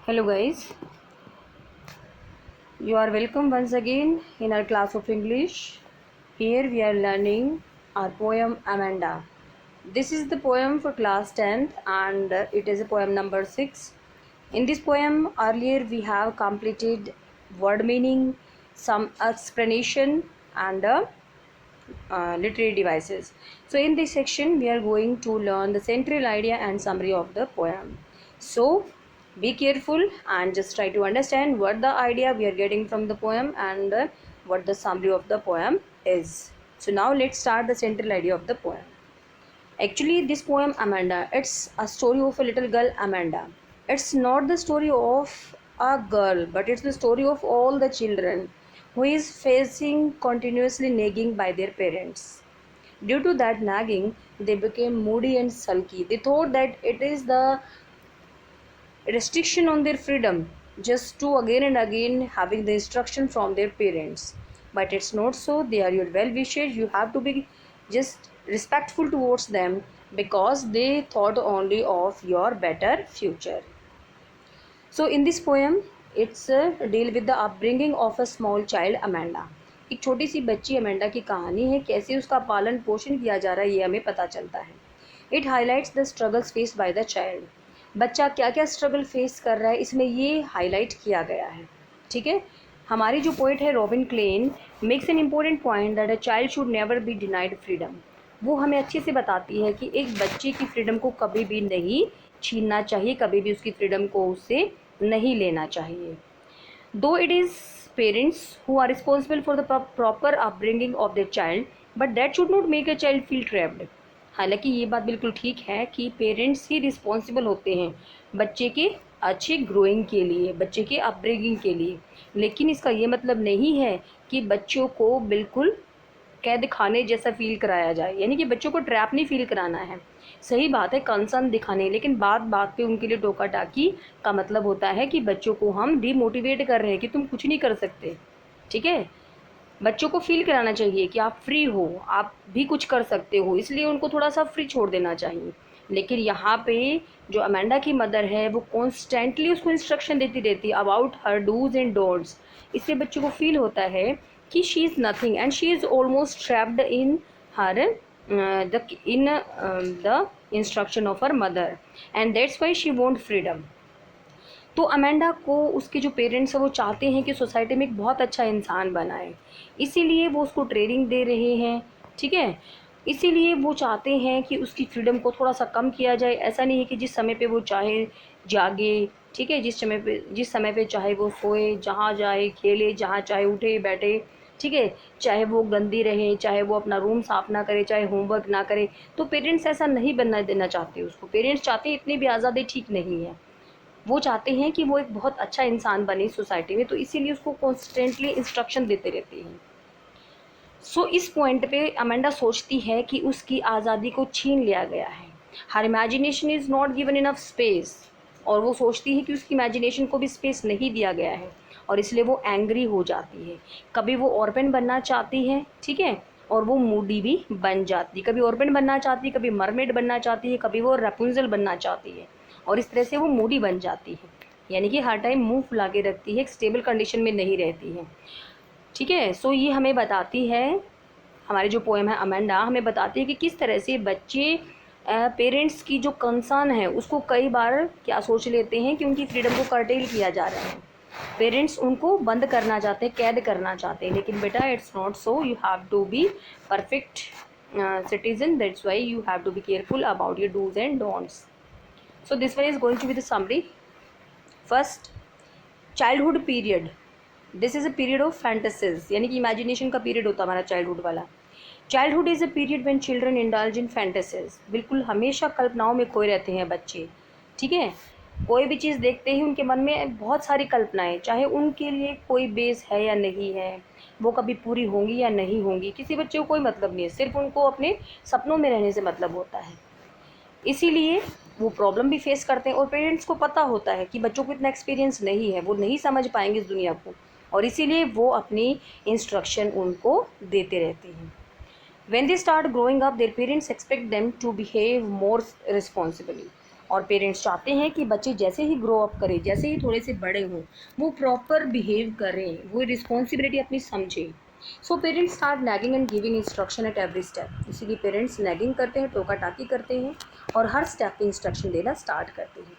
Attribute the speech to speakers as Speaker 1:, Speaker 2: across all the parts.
Speaker 1: Hello guys, you are welcome once again in our class of English. Here we are learning our poem Amanda. This is the poem for class 10th and it is a poem number 6. In this poem earlier we have completed word meaning, some explanation and literary devices. So in this section we are going to learn the central idea and summary of the poem. So be careful and just try to understand what the idea we are getting from the poem and what the summary of the poem is. So now let's start the central idea of the poem. Actually this poem Amanda, it's a story of a little girl Amanda. It's not the story of a girl, but it's the story of all the children who is facing continuously nagging by their parents. Due to that nagging, they became moody and sulky. They thought that it is the restriction on their freedom just to again and again having the instruction from their parents. But it's not so. They are your well wishers. You have to be just respectful towards them because they thought only of your better future. So in this poem, it's deal with the upbringing of a small child Amanda. एक छोटी सी बच्ची Amanda की कहानी है, कैसे उसका पालन पोषण किया जा रहा है ये हमें पता चलता है. It highlights the struggles faced by the child. बच्चा क्या क्या स्ट्रगल फेस कर रहा है इसमें ये हाईलाइट किया गया है. ठीक है. हमारी जो पोइट है Robin Klein makes an important point that a child should never be denied freedom. वो हमें अच्छे से बताती है कि एक बच्चे की फ्रीडम को कभी भी नहीं छीनना चाहिए, कभी भी उसकी फ्रीडम को उससे नहीं लेना चाहिए. Though it is parents who are responsible for the proper upbringing of their child, but that should not make a child feel trapped. हालांकि ये बात बिल्कुल ठीक है कि पेरेंट्स ही रिस्पॉन्सिबल होते हैं बच्चे के अच्छे ग्रोइंग के लिए, बच्चे के अपब्रिंगिंग के लिए, लेकिन इसका ये मतलब नहीं है कि बच्चों को बिल्कुल कैद खाने जैसा फील कराया जाए, यानी कि बच्चों को ट्रैप नहीं फील कराना है. सही बात है कंसर्न दिखाने, लेकिन बात बात पे उनके लिए टोका टाकी का मतलब होता है कि बच्चों को हम डिमोटिवेट कर रहे हैं कि तुम कुछ नहीं कर सकते. ठीक है. बच्चों को फील कराना चाहिए कि आप फ्री हो, आप भी कुछ कर सकते हो, इसलिए उनको थोड़ा सा फ्री छोड़ देना चाहिए. लेकिन यहाँ पे जो अमेंडा की मदर है वो कॉन्स्टेंटली उसको इंस्ट्रक्शन देती रहती है about her dos and don'ts. इससे बच्चों को फील होता है कि she is nothing and she is almost trapped in her the instruction of her mother and that's why she want freedom. तो अमेंडा को उसके जो पेरेंट्स हैं वो चाहते हैं कि सोसाइटी में एक बहुत अच्छा इंसान बनाए, इसीलिए वो उसको ट्रेनिंग दे रहे हैं. ठीक है. इसीलिए वो चाहते हैं कि उसकी फ्रीडम को थोड़ा सा कम किया जाए. ऐसा नहीं है कि जिस समय पे वो चाहे जागे, ठीक है, जिस समय पे चाहे वो सोए, जहाँ जाए खेले, जहाँ चाहे उठे बैठे. ठीक है. चाहे वो गंदी रहे, चाहे वो अपना रूम साफ ना करे, चाहे होमवर्क ना करे. तो पेरेंट्स ऐसा नहीं बनना देना चाहते उसको. पेरेंट्स चाहते हैं इतनी भी आज़ादी ठीक नहीं है. वो चाहते हैं कि वो एक बहुत अच्छा इंसान बने सोसाइटी में, तो इसीलिए उसको कॉन्स्टेंटली इंस्ट्रक्शन देते रहते हैं. सो इस पॉइंट पे अमेंडा सोचती है कि उसकी आज़ादी को छीन लिया गया है. Her imagination is not given enough space. और वो सोचती है कि उसकी इमेजिनेशन को भी स्पेस नहीं दिया गया है और इसलिए वो एंग्री हो जाती है. कभी वो ऑर्फन बनना चाहती है, ठीक है, और वो मूडी भी बन जाती है. कभी ऑर्फन बनना चाहती है, कभी मरमेड बनना चाहती है, कभी वो रेपुंजल बनना चाहती है और इस तरह से वो मूडी बन जाती है. यानी कि हर टाइम मुंह फुला के रखती है, एक स्टेबल कंडीशन में नहीं रहती है. ठीक है. सो ये हमें बताती है, हमारी जो पोएम है अमेंडा हमें बताती है कि किस तरह से बच्चे पेरेंट्स की जो कंसर्न है उसको कई बार क्या सोच लेते हैं कि उनकी फ्रीडम को कर्टेल किया जा रहा है. पेरेंट्स उनको बंद करना चाहते हैं, कैद करना चाहते हैं, लेकिन बेटा it's not so. You have to be perfect citizen. That's why you have to be careful about your do's and don'ts. So this one is going to be the summary. First, childhood period. This is a period of fantasies, यानी कि imagination का period होता है हमारा childhood वाला. Childhood is a period when children indulge in fantasies. बिल्कुल हमेशा कल्पनाओं में खोए रहते हैं बच्चे. ठीक है. कोई भी चीज़ देखते ही उनके मन में बहुत सारी कल्पनाएं, चाहे उनके लिए कोई बेस है या नहीं है, वो कभी पूरी होंगी या नहीं होंगी, किसी बच्चे को कोई मतलब नहीं है. सिर्फ उनको अपने सपनों में रहने से मतलब होता है. इसीलिए वो प्रॉब्लम भी फेस करते हैं और पेरेंट्स को पता होता है कि बच्चों को इतना एक्सपीरियंस नहीं है, वो नहीं समझ पाएंगे इस दुनिया को, और इसीलिए वो अपनी इंस्ट्रक्शन उनको देते रहते हैं. When they start growing up, their parents expect them to behave more responsibly. और पेरेंट्स चाहते हैं कि बच्चे जैसे ही ग्रो अप करें, जैसे ही थोड़े से बड़े हों, वो प्रॉपर बिहेव करें, वो रिस्पॉन्सिबिलिटी अपनी समझें। So parents start nagging and giving instruction at every step. इसीलिए पेरेंट्स नैगिंग करते हैं, टोका टाकी करते हैं और हर स्टेप पे इंस्ट्रक्शन देना स्टार्ट करते हैं।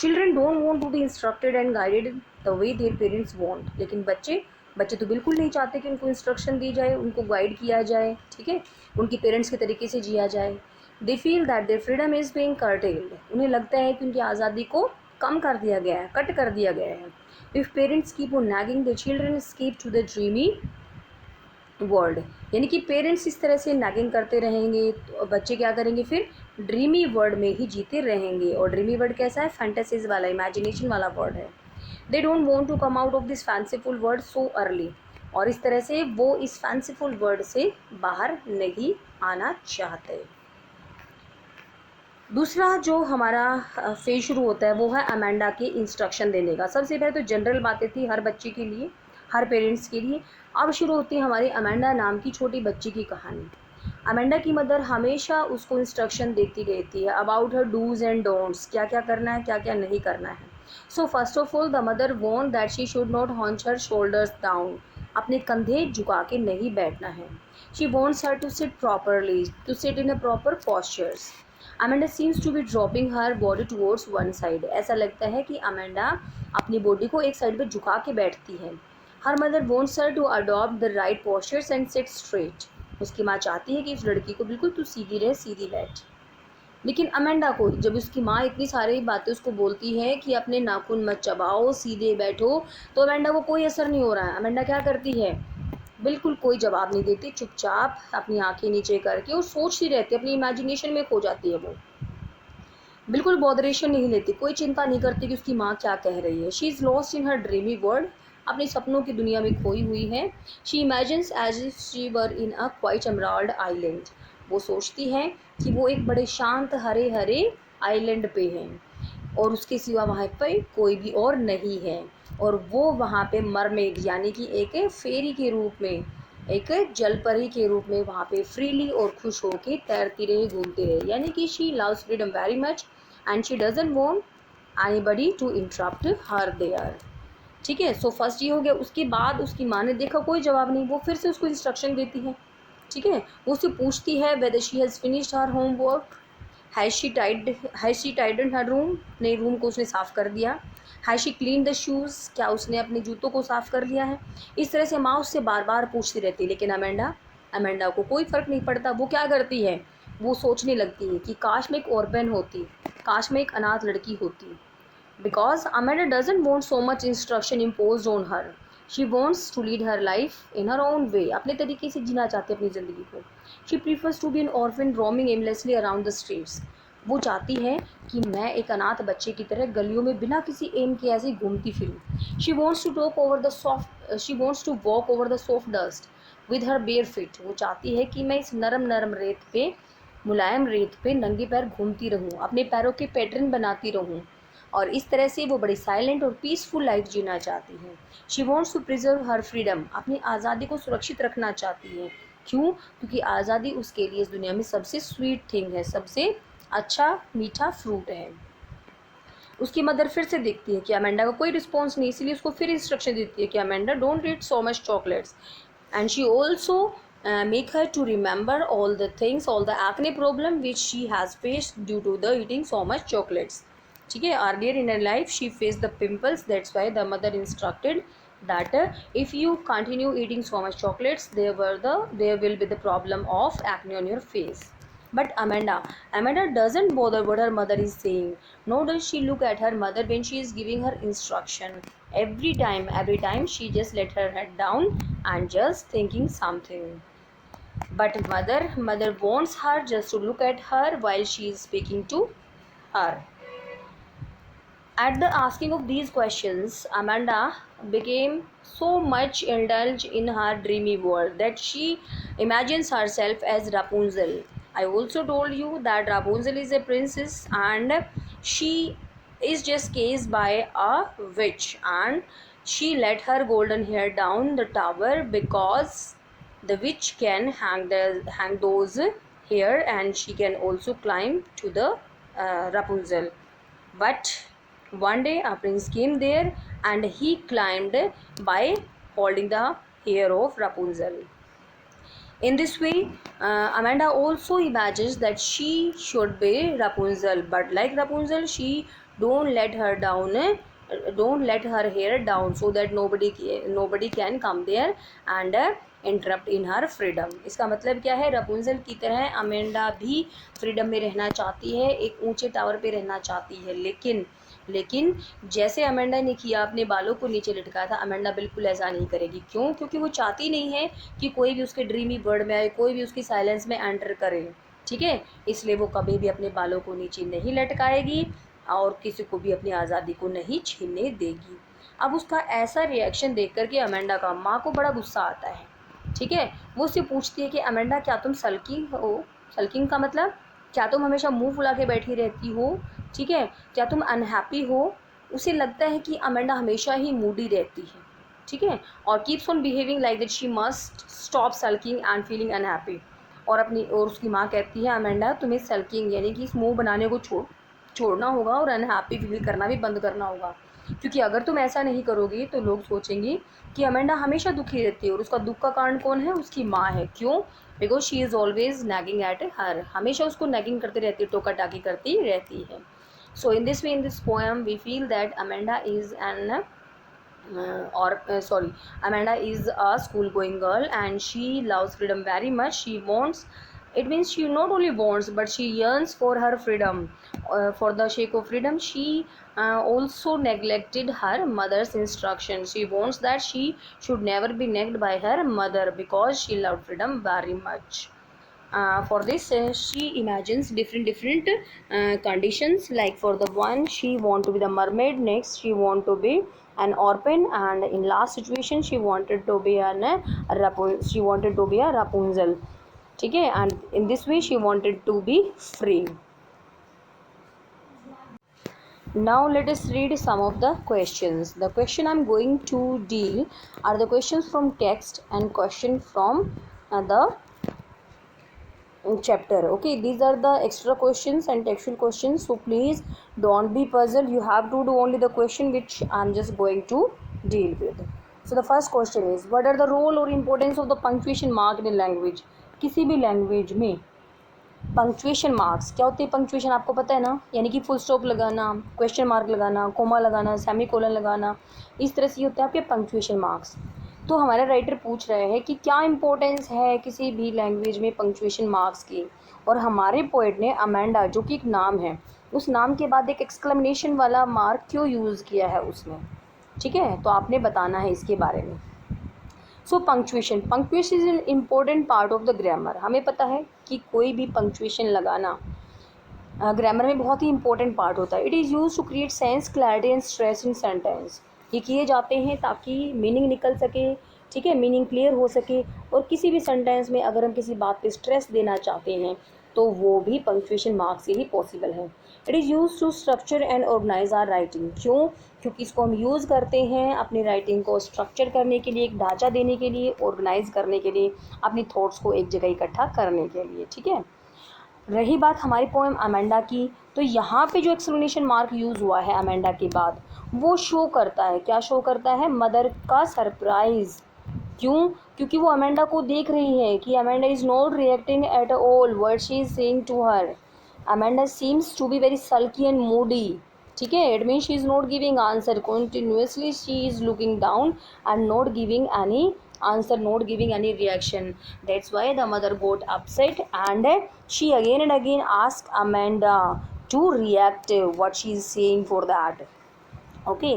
Speaker 1: Children don't want to be instructed and guided the way their parents want. लेकिन बच्चे बच्चे तो बिल्कुल नहीं चाहते कि उनको इंस्ट्रक्शन दी जाए, उनको गाइड किया जाए, ठीक है, उनकी पेरेंट्स के तरीके से जिया जाए। They feel that their freedom is being curtailed. उन्हें लगता है कि उनकी आज़ादी को कम कर दिया गया है, कट कर दिया गया है। If parents keep on nagging the children escape to the dreamy world. यानी कि पेरेंट्स इस तरह से नैगिंग करते रहेंगे तो बच्चे क्या करेंगे, फिर ड्रीमी वर्ल्ड में ही जीते रहेंगे। और ड्रीमी वर्ल्ड कैसा है, फैंटेसीज वाला, इमेजिनेशन वाला वर्ड है। They don't want to come out of this fanciful word so early. और इस तरह से वो इस फैंसीफुल वर्ड से बाहर नहीं आना चाहते। दूसरा जो हमारा फेज शुरू होता है वो है अमेंडा के इंस्ट्रक्शन देने का। सबसे पहले तो जनरल बातें थी हर बच्चे के लिए, हर पेरेंट्स के लिए। अब शुरू होती है हमारी अमेंडा नाम की छोटी बच्ची की कहानी। अमेंडा की मदर हमेशा उसको इंस्ट्रक्शन देती रहती है about her dos and don'ts, क्या क्या करना है, क्या क्या नहीं करना है। So first of all the mother want that she should not hunch her shoulders down. अपने कंधे झुका के नहीं बैठना है। She wants her to sit properly, to sit in a proper postures. Amanda seems to be dropping her body towards one side. ऐसा लगता है कि अमेंडा अपनी बॉडी को एक साइड पे झुका के बैठती है। Her mother wants her to adopt the right postures and sit straight. उसकी माँ चाहती है कि उस लड़की को बिल्कुल तू सीधी रहे, सीधी बैठ। लेकिन अमेंडा को जब उसकी माँ इतनी सारी बातें उसको बोलती है कि अपने नाखून मत चबाओ, सीधे बैठो, तो अमेंडा को कोई असर नहीं हो रहा है। अमेंडा क्या करती है, बिल्कुल कोई जवाब नहीं देती, चुपचाप अपनी आंखें नीचे करके और सोचती रहती है, अपनी इमेजिनेशन में खो जाती है। वो बिल्कुल बॉदरेशन नहीं लेती, कोई चिंता नहीं करती कि उसकी माँ क्या कह रही है। She is lost in her dreamy world. अपने सपनों की दुनिया में खोई हुई है। She imagines as if she were in a quiet emerald island. वो सोचती है कि वो एक बड़े शांत हरे हरे आइलैंड पे हैं और उसके सिवा वहाँ पे कोई भी और नहीं है। और वो वहाँ पे मरमेड यानी कि एक फेरी के रूप में, एक जलपरी के रूप में वहाँ पे फ्रीली और खुश होके तैरती रहे, घूमते रहे। यानी कि she loves freedom very much and she doesn't want anybody to interrupt her there. ठीक है, सो फर्स्ट ये हो गया। उसके बाद उसकी माँ ने देखा कोई जवाब नहीं, वो फिर से उसको इंस्ट्रक्शन देती है। ठीक है, वो उससे पूछती है whether she has finished her homework, has she tidied her room, अपने रूम को उसने साफ़ कर दिया। Has she clean the shoes, क्या उसने अपने जूतों को साफ़ कर लिया है। इस तरह से माँ उससे बार बार पूछती रहती है। लेकिन अमेंडा को कोई फ़र्क नहीं पड़ता। वो क्या करती है, वो सोचने लगती है कि काश मैं एक ऑर्फन होती, काश मैं एक अनाथ लड़की होती। Because Amanda doesn't want so much instruction impose on her. She wants to lead her life in her own way. अपने तरीके से जीना चाहती है अपनी ज़िंदगी को। She prefers to be an orphan roaming aimlessly around the streets. वो चाहती है कि मैं एक अनाथ बच्चे की तरह गलियों में बिना किसी एम के ऐसे घूमती फिरूं। She wants to talk over the soft she wants to walk over the soft dust with her bare feet. वो चाहती है कि मैं इस नरम नरम रेत पे, मुलायम रेत पे नंगे पैर घूमती रहूं, अपने पैरों के पैटर्न बनाती रहूं। और इस तरह से वो बड़ी साइलेंट और पीसफुल लाइफ जीना चाहती है। She wants to preserve her freedom. अपनी आज़ादी को सुरक्षित रखना चाहती है। क्यों? क्योंकि आज़ादी उसके लिए इस दुनिया में सबसे स्वीट थिंग है, सबसे अच्छा मीठा फ्रूट है। उसकी मदर फिर से देखती है कि अमेंडा का कोई रिस्पॉन्स नहीं, इसलिए उसको फिर इंस्ट्रक्शन देती है कि Amanda don't eat so much chocolates and she also make her to remember all the things, all the acne problem which she has faced due to the eating so much chocolates. ठीक है, earlier in her life she faced the pimples, that's why the mother instructed that if you continue eating so much chocolates there will be the problem of acne on your face. But Amanda doesn't bother what her mother is saying, nor does she look at her mother when she is giving her instruction. Every time she just let her head down and just thinking something. But mother wants her just to look at her while she is speaking to her. At the asking of these questions, Amanda became so much indulged in her dreamy world that she imagines herself as Rapunzel. I also told you that Rapunzel is a princess and she is just cased by a witch, and she let her golden hair down the tower because the witch can hang those hair, and she can also climb to the Rapunzel. But one day a prince came there and he climbed by holding the hair of Rapunzel. In this way, Amanda also imagines that she should be Rapunzel, but like Rapunzel, she don't let her down, don't let her hair down, so that nobody can come there and interrupt in her freedom. इसका मतलब क्या है, Rapunzel की तरह Amanda भी freedom में रहना चाहती है, एक ऊंचे टावर पे रहना चाहती है, लेकिन जैसे अमेंडा ने किया, अपने बालों को नीचे लटकाया था, अमेंडा बिल्कुल ऐसा नहीं करेगी। क्यों? क्योंकि वो चाहती नहीं है कि कोई भी उसके ड्रीमी वर्ल्ड में आए, कोई भी उसकी साइलेंस में एंटर करे, ठीक है। इसलिए वो कभी भी अपने बालों को नीचे नहीं लटकाएगी और किसी को भी अपनी आज़ादी को नहीं छीनने देगी। अब उसका ऐसा रिएक्शन देख कर के अमेंडा का माँ को बड़ा गुस्सा आता है, ठीक है। वो उससे पूछती है कि अमेंडा, क्या तुम सल्किंग हो? सल्किंग का मतलब क्या तुम हमेशा मुंह फुला के बैठी रहती हो, ठीक है? क्या तुम अनहैप्पी हो? उसे लगता है कि अमेंडा हमेशा ही मूडी रहती है, ठीक है, और keeps on behaving like that she must stop sulking and feeling unhappy. और उसकी माँ कहती है, अमेंडा तुम्हें सल्किंग यानी कि इस मुँह बनाने को छोड़ना होगा और अनहैप्पी फील करना भी बंद करना होगा, क्योंकि अगर तुम ऐसा नहीं करोगी तो लोग सोचेंगे कि अमेंडा हमेशा दुखी रहती है, और उसका दुख का कारण कौन है? उसकी माँ है। क्यों? Because she is always nagging at her, हमेशा उसको नैगिंग करती रहती है, टोका टाकी करती रहती है। So in this way, in this poem we feel that Amanda is an Amanda is a school going girl and she loves freedom very much. She wants, it means she not only wants but she yearns for her freedom. For the sake of freedom, she also neglected her mother's instructions. She wants that she should never be nagged by her mother because she loved freedom very much. For this, she imagines different conditions. Like for the one, she want to be the mermaid. Next, she want to be an orphan, and in last situation, she wanted to be a Rapunzel. ठीक है, and in this way, she wanted to be free. Now let us read some of the questions. The question I'm going to deal are the questions from text and question from the chapter. Okay, these are the extra questions and textual questions, so please don't be puzzled. You have to do only the question which I'm just going to deal with. So the first question is, what are the role or importance of the punctuation mark in a language? किसी भी language में punctuation marks क्या होते हैं? Punctuation आपको पता है ना, यानी कि फुल स्टॉप लगाना, क्वेश्चन मार्क लगाना, कोमा लगाना, सेमी कोलन लगाना, इस तरह से होते हैं आपके पंक्चुएशन मार्क्स। तो हमारा राइटर पूछ रहे हैं कि क्या इंपॉर्टेंस है किसी भी लैंग्वेज में पंक्चुएशन मार्क्स की, और हमारे पोएट ने अमेंडा, जो कि एक नाम है, उस नाम के बाद एक एक्सक्लेमेशन वाला मार्क क्यों यूज़ किया है उसने, ठीक है, तो आपने बताना है इसके बारे में। So punctuation is an important part of the grammar. हमें पता है कि कोई भी पंक्चुएशन लगाना ग्रामर में बहुत ही इंपॉर्टेंट पार्ट होता है। It is use to create sense, clarity and stress in sentence. ये किए जाते हैं ताकि मीनिंग निकल सके, ठीक है, मीनिंग क्लियर हो सके, और किसी भी सेंटेंस में अगर हम किसी बात पे स्ट्रेस देना चाहते हैं तो वो भी पंक्चुएशन मार्क से ही पॉसिबल है। It is use to structure and organise our writing. क्यों? क्योंकि इसको हम यूज़ करते हैं अपनी राइटिंग को स्ट्रक्चर करने के लिए, एक ढांचा देने के लिए, ऑर्गेनाइज करने के लिए, अपनी थॉट्स को एक जगह इकट्ठा करने के लिए, ठीक है। रही बात हमारी पोएम अमेंडा की, तो यहाँ पे जो एक्सक्लेमेशन मार्क यूज़ हुआ है अमेंडा के बाद, वो शो करता है, क्या शो करता है? मदर का सरप्राइज़। क्यों? क्योंकि वो अमेंडा को देख रही है कि Amanda is not reacting at all what she is saying to her. Amanda seems to be very sulky and moody, ठीक है। It means she is not giving answer continuously, she is looking down and not giving any answer, not giving any reaction. That's why the mother got upset and she again and again asked Amanda to react what she is saying for that. Okay,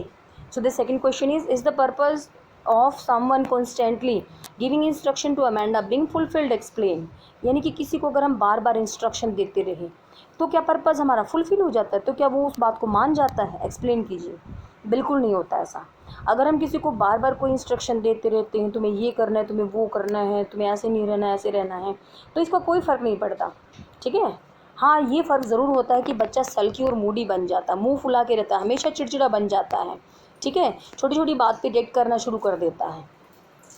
Speaker 1: so the second question is the purpose of someone constantly giving instruction to Amanda being fulfilled? Explain। यानी कि किसी को अगर हम बार बार instruction देते रहे तो क्या पर्पज़ हमारा फुलफिल हो जाता है? तो क्या वो उस बात को मान जाता है? एक्सप्लेन कीजिए। बिल्कुल नहीं होता ऐसा। अगर हम किसी को बार बार कोई इंस्ट्रक्शन देते रहते हैं, तुम्हें ये करना है, तुम्हें वो करना है, तुम्हें ऐसे नहीं रहना है, ऐसे रहना है, तो इसका कोई फ़र्क नहीं पड़ता, ठीक है। हाँ, ये फ़र्क ज़रूर होता है कि बच्चा सल्की और मूडी बन जाता है, मुंह फुला के रहता है, हमेशा चिड़चिड़ा बन जाता है, ठीक है, छोटी छोटी बात पे रिएक्ट करना शुरू कर देता है।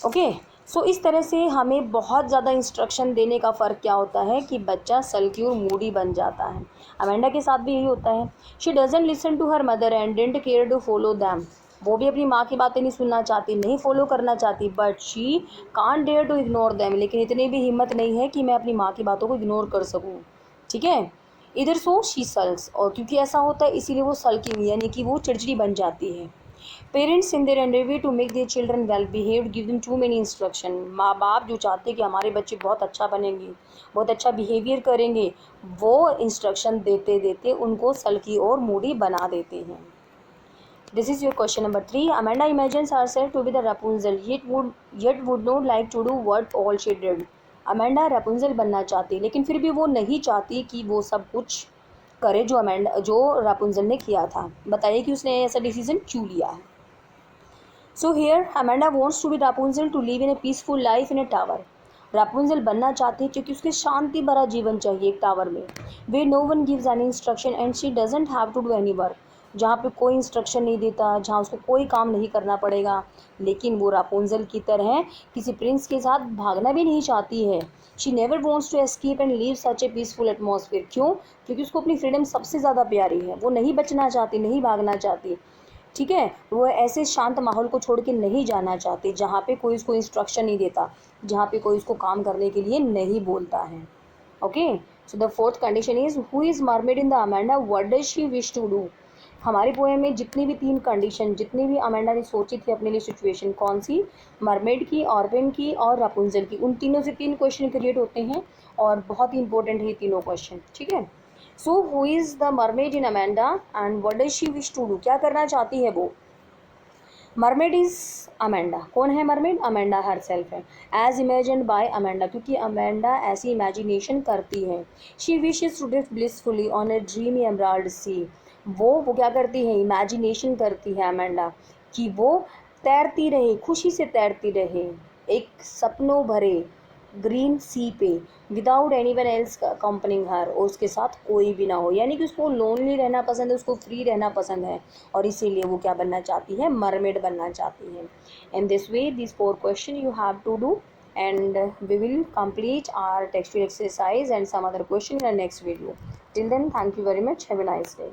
Speaker 1: ओके, सो इस तरह से हमें बहुत ज़्यादा इंस्ट्रक्शन देने का फ़र्क क्या होता है कि बच्चा सल्की और मूडी बन जाता है। अमेंडा के साथ भी यही होता है। She doesn't listen to her mother and didn't care to follow them. वो भी अपनी माँ की बातें नहीं सुनना चाहती, नहीं फॉलो करना चाहती, but she can't dare to ignore them. लेकिन इतनी भी हिम्मत नहीं है कि मैं अपनी माँ की बातों को इग्नोर कर सकूँ। ठीक है, इधर सो शी सल्स, और क्योंकि ऐसा होता है इसीलिए वो सल्किंग यानी कि वो चिड़चिड़ी बन जाती है। Parents in their endeavour to make their children well behaved give them too many instruction. माँ बाप जो चाहते हैं कि हमारे बच्चे बहुत अच्छा बनेंगे, बहुत अच्छा बिहेवियर करेंगे, वो इंस्ट्रक्शन देते देते उनको सल्की और मूडी बना देते हैं। This is your question number 3. Amanda imagines herself to be the Rapunzel yet would not like to do what all she did. Amanda Rapunzel बनना चाहती, लेकिन फिर भी वो नहीं चाहती कि वो सब कुछ करे जो रैपुंजल ने किया था। बताइए कि उसने ऐसा डिसीजन क्यों लिया है। So here Amanda wants to be Rapunzel to live in a peaceful life in a tower. Rapunzel बनना चाहती है क्योंकि उसके शांति भरा जीवन चाहिए एक टावर में, where no one gives any instruction and she doesn't have to do any work. जहाँ पे कोई इंस्ट्रक्शन नहीं देता, जहाँ उसको कोई काम नहीं करना पड़ेगा। लेकिन वो रापुंजल की तरह किसी प्रिंस के साथ भागना भी नहीं चाहती है। She never wants to escape and leave such a peaceful atmosphere. क्यों? क्योंकि उसको अपनी फ्रीडम सबसे ज़्यादा प्यारी है। वो नहीं बचना चाहती, नहीं भागना चाहती। ठीक है, वो ऐसे शांत माहौल को छोड़ के नहीं जाना चाहती जहाँ पे कोई उसको इंस्ट्रक्शन नहीं देता, जहाँ पे कोई उसको काम करने के लिए नहीं बोलता है। Okay, so the fourth condition is who is mermaid in the Amanda, what does she wish to do. हमारे पोएम में जितनी भी 3 कंडीशन, जितनी भी अमेंडा ने सोची थी अपने लिए सिचुएशन, कौन सी? मरमेड की, ऑर्फन की और रापुंजल की। उन तीनों से 3 क्वेश्चन क्रिएट होते हैं और बहुत ही इंपॉर्टेंट है ये तीनों क्वेश्चन। ठीक है, so who is the mermaid in Amanda and what does she wish to do, क्या करना चाहती है वो। Mermaid is Amanda. कौन है मरमेड? अमेंडा हर सेल्फ है, एज इमेजिन्ड बाय अमेंडा, क्योंकि अमेंडा ऐसी इमेजिनेशन करती है। She wishes to drift blissfully on a dreamy emerald sea. वो क्या करती है? इमेजिनेशन करती है अमेंडा कि वो तैरती रहे, खुशी से तैरती रहे एक सपनों भरे ग्रीन सी पे, विदाउट एनी वन एल्स कंपनिंग हर, और उसके साथ कोई भी ना हो। यानी कि उसको लोनली रहना पसंद है, उसको फ्री रहना पसंद है, और इसीलिए वो क्या बनना चाहती है? मरमेड बनना चाहती है। In this way this 4 question you have to do and we will complete our textual exercise and some other question in our next video. Till then, thank you very much. Have a nice day.